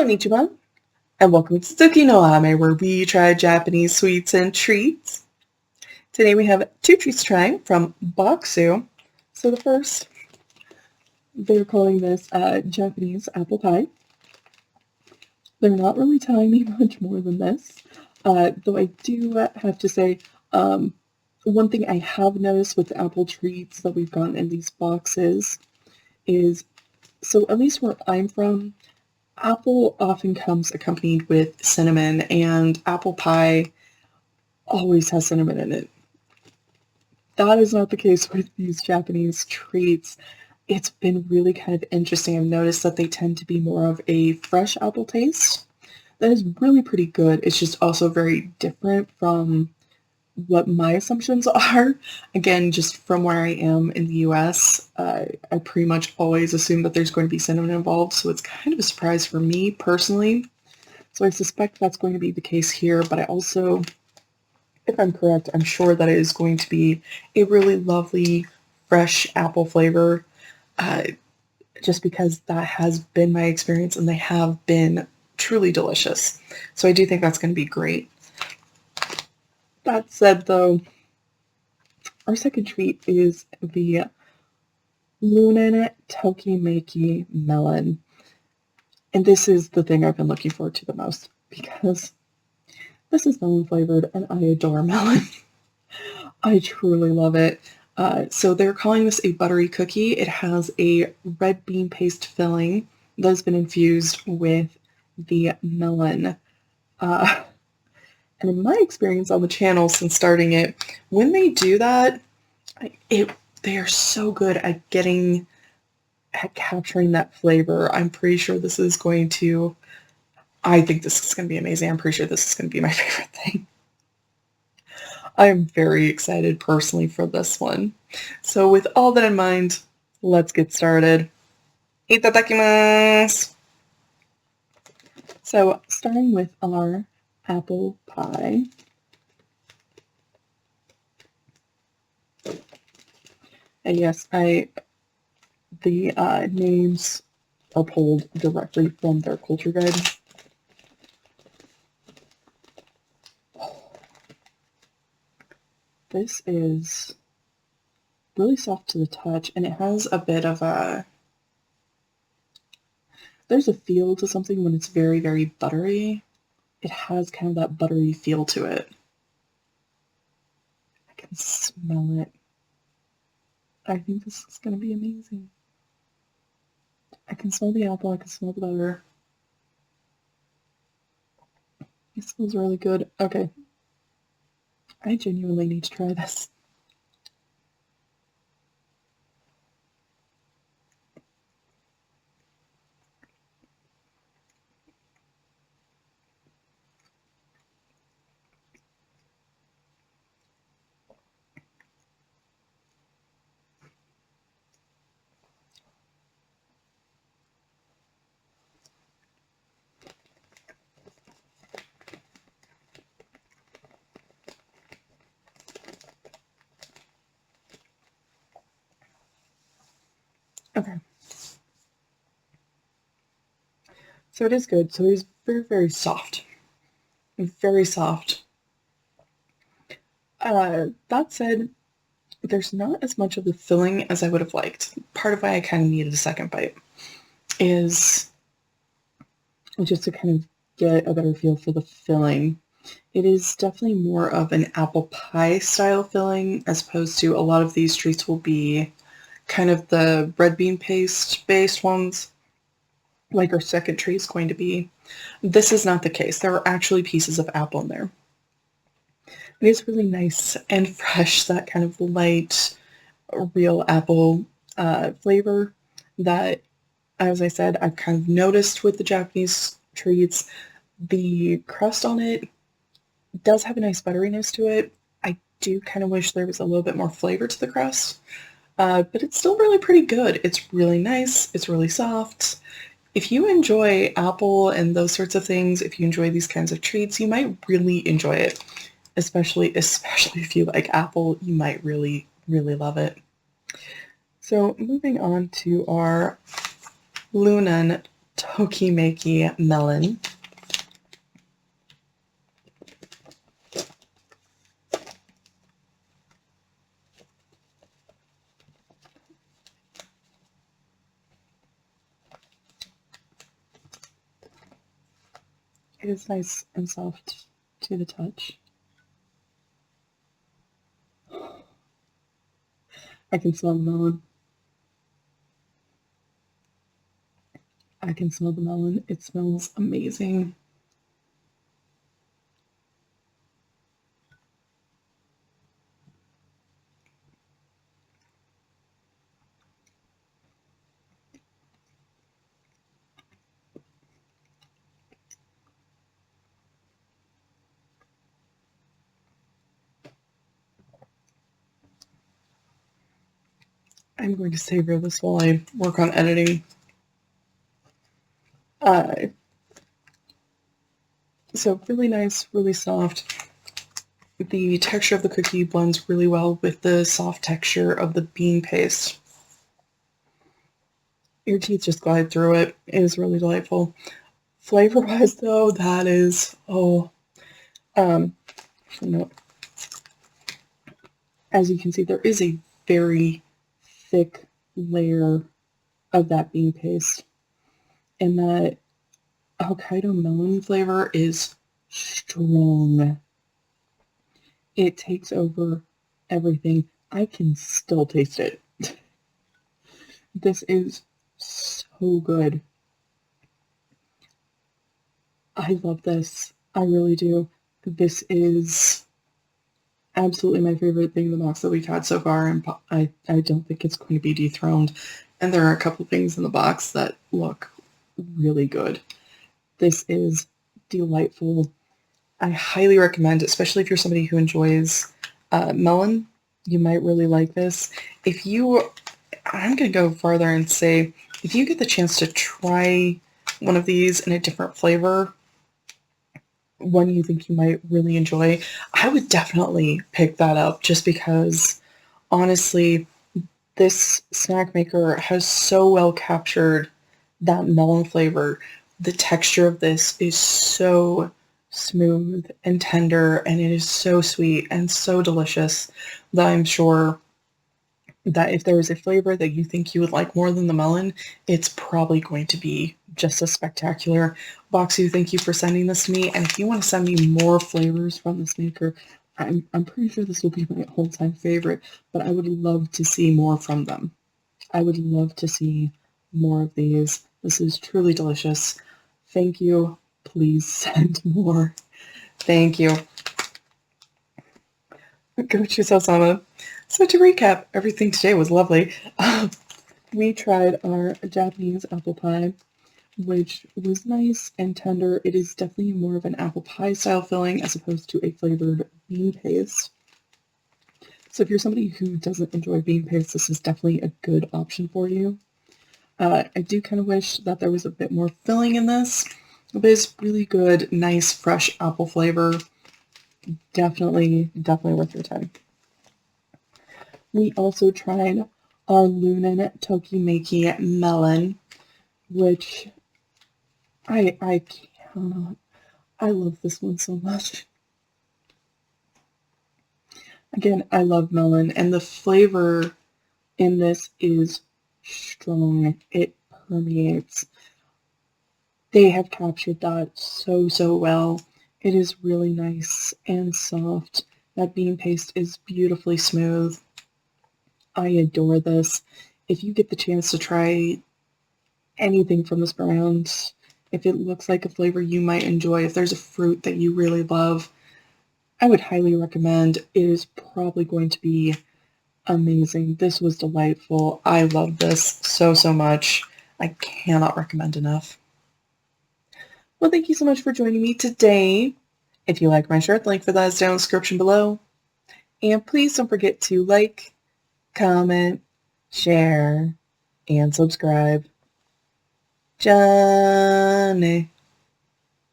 Konnichiwa, and welcome to Tsuki no Ame, where we try Japanese sweets and treats. Today we have two treats to try from Boxu. So the first, they're calling this Japanese apple pie. They're not really telling me much more than this, though I do have to say, one thing I have noticed with the apple treats that we've gotten in these boxes is, so at least where I'm from, apple often comes accompanied with cinnamon, and apple pie always has cinnamon in it. That is not the case with these Japanese treats. It's been really kind of interesting. I've noticed that they tend to be more of a fresh apple taste. That is really pretty good. It's just also very different from what my assumptions are. Again, just from where I am in the US, I pretty much always assume that there's going to be cinnamon involved, so it's kind of a surprise for me personally. So I suspect that's going to be the case here, but I also, if I'm correct, I'm sure that it is going to be a really lovely, fresh apple flavor, just because that has been my experience and they have been truly delicious. So I do think that's going to be great. That said, though, our second treat is the Lunan Tokimeki Melon. And this is the thing I've been looking forward to the most, because this is melon flavored and I adore melon. I truly love it. So they're calling this a buttery cookie. It has a red bean paste filling that has been infused with the melon. And in my experience on the channel since starting it, when they do that, they are so good at capturing that flavor. I'm pretty sure this is going to, I think this is going to be amazing. I'm pretty sure this is going to be my favorite thing. I'm very excited personally for this one. So with all that in mind, let's get started. Itadakimasu! So starting with our apple pie. And yes, the names are pulled directly from their culture guide. This is really soft to the touch, and it has a bit of there's a feel to something when it's very, very buttery. It has kind of that buttery feel to it. I can smell it. I think this is going to be amazing. I can smell the apple, I can smell the butter. It smells really good. Okay. I genuinely need to try this. Okay. So it is good. So it is very, very soft. Very soft. That said, there's not as much of the filling as I would have liked. Part of why I kind of needed a second bite is just to kind of get a better feel for the filling. It is definitely more of an apple pie style filling, as opposed to a lot of these treats will be kind of the red bean paste based ones, like our second treat is going to be. This is not the case. There are actually pieces of apple in there. It is really nice and fresh, that kind of light, real apple flavor that, as I said, I've kind of noticed with the Japanese treats. The crust on it does have a nice butteriness to it. I do kind of wish there was a little bit more flavor to the crust, but it's still really pretty good. It's really nice. It's really soft. If you enjoy apple and those sorts of things, if you enjoy these kinds of treats, you might really enjoy it. Especially if you like apple, you might really, really love it. So moving on to our Lunan Tokimeki Melon. It is nice and soft to the touch. I can smell the melon. I can smell the melon. It smells amazing. I'm going to savor this while I work on editing. So really nice, really soft. The texture of the cookie blends really well with the soft texture of the bean paste. Your teeth just glide through it. It is really delightful. Flavor-wise, though, that is, as you can see, there is a very thick layer of that bean paste. And that Hokkaido melon flavor is strong. It takes over everything. I can still taste it. This is so good. I love this. I really do. This is absolutely my favorite thing in the box that we've had so far, and I don't think it's going to be dethroned. And there are a couple things in the box that look really good. This is delightful. I highly recommend, especially if you're somebody who enjoys melon, you might really like this. I'm going to go farther and say, if you get the chance to try one of these in a different flavor, one you think you might really enjoy, I would definitely pick that up, just because, honestly, this snack maker has so well captured that melon flavor. The texture of this is so smooth and tender, and it is so sweet and so delicious that I'm sure that if there is a flavor that you think you would like more than the melon, it's probably going to be just as spectacular. Boxu, thank you for sending this to me, and if you want to send me more flavors from this maker, I'm pretty sure this will be my all-time favorite, but I would love to see more from them. I would love to see more of these. This is truly delicious. Thank you. Please send more. Thank you. Gochu-sama. So to recap, everything today was lovely. We tried our Japanese apple pie, which was nice and tender. It is definitely more of an apple pie style filling as opposed to a flavored bean paste. So if you're somebody who doesn't enjoy bean paste, this is definitely a good option for you. I do kind of wish that there was a bit more filling in this, but it's really good, nice, fresh apple flavor. Definitely worth your time. We also tried our Lunan Tokimeki Melon, which I cannot. I love this one so much. Again, I love melon, and the flavor in this is strong. It permeates. They have captured that so well. It is really nice and soft. That bean paste is beautifully smooth. I adore this. If you get the chance to try anything from this brand, if it looks like a flavor you might enjoy, if there's a fruit that you really love, I would highly recommend. It is probably going to be amazing. This was delightful. I love this so much. I cannot recommend enough. Well, thank you so much for joining me today. If you like my shirt, the link for that is down in the description below. And please don't forget to like, comment, share, and subscribe. Johnny.